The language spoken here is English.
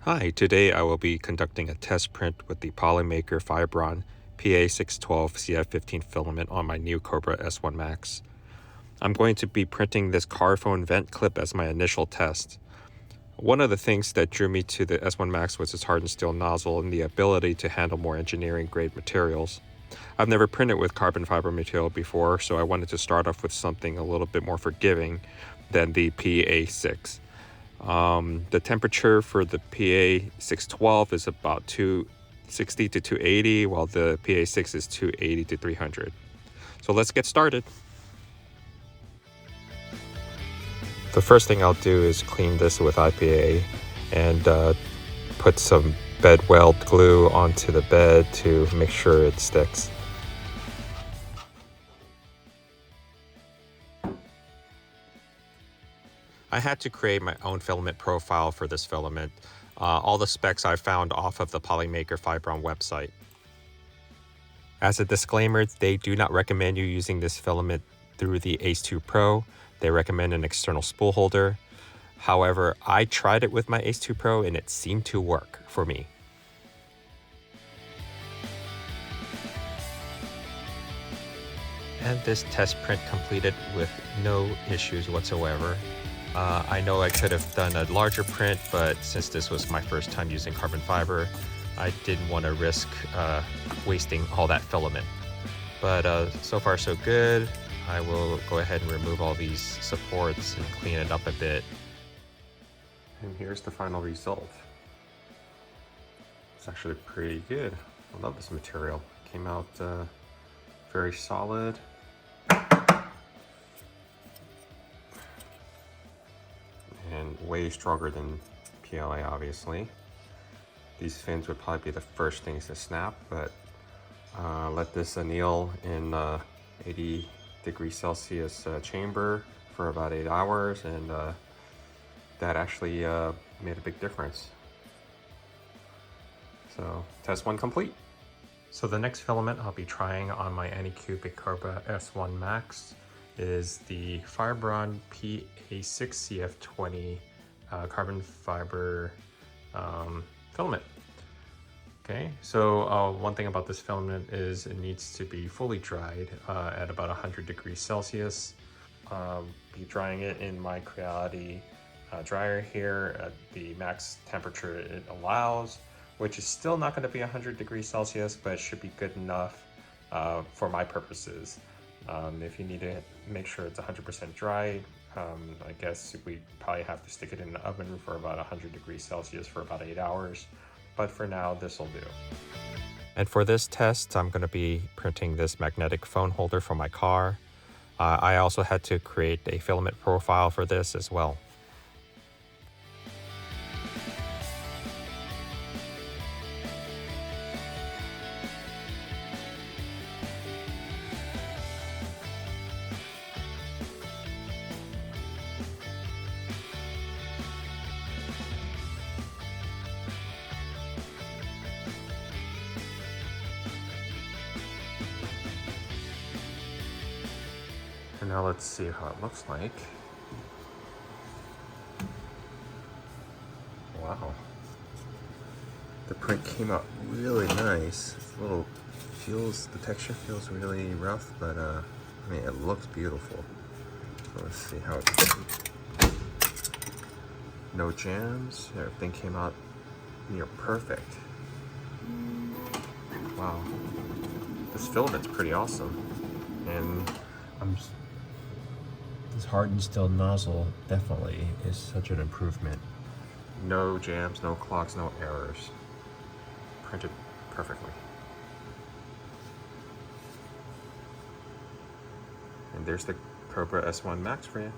Hi, today I will be conducting a test print with the Polymaker Fiberon PA612 CF15 filament on my new Kobra S1 Max. I'm going to be printing this car phone vent clip as my initial test. One of the things that drew me to the S1 Max was its hardened steel nozzle and the ability to handle more engineering grade materials. I've never printed with carbon fiber material before, so I wanted to start off with something a little bit more forgiving than the PA6. The temperature for the PA612 is about 260 to 280, while the PA6 is 280 to 300. So let's get started. The first thing I'll do is clean this with IPA and put some bed weld glue onto the bed to make sure it sticks. I had to create my own filament profile for this filament. All the specs I found off of the Polymaker Fiberon website. As a disclaimer, they do not recommend you using this filament through the Ace 2 Pro. They recommend an external spool holder. However, I tried it with my Ace 2 Pro and it seemed to work for me. And this test print completed with no issues whatsoever. I know I could have done a larger print, but since this was my first time using carbon fiber, I didn't want to risk wasting all that filament. But so far so good. I will go ahead and remove all these supports and clean it up a bit. And here's the final result. It's actually pretty good. I love this material. It came out very solid. And way stronger than PLA, obviously. These fins would probably be the first things to snap, but let this anneal in 80 degrees Celsius chamber for about 8 hours, and that actually made a big difference. So test 1 complete. So the next filament I'll be trying on my Anycubic Kobra S1 Max is the Fiberon PA6CF20 carbon fiber filament. Okay, so one thing about this filament is it needs to be fully dried at about 100 degrees Celsius. Be drying it in my Creality dryer here at the max temperature it allows, which is still not going to be 100 degrees Celsius, but it should be good enough for my purposes. If you need to make sure it's 100% dry, I guess we probably have to stick it in the oven for about 100 degrees Celsius for about 8 hours. But for now, this will do. And for this test, I'm going to be printing this magnetic phone holder for my car. I also had to create a filament profile for this as well. And now let's see how it looks like. Wow. The print came out really nice. The texture feels really rough, but I mean, it looks beautiful. So let's see how it's no jams. Everything came out near perfect. Wow. This filament's pretty awesome. And this hardened steel nozzle definitely is such an improvement. No jams, no clogs, no errors. Printed perfectly. And there's the Kobra S1 Max for you.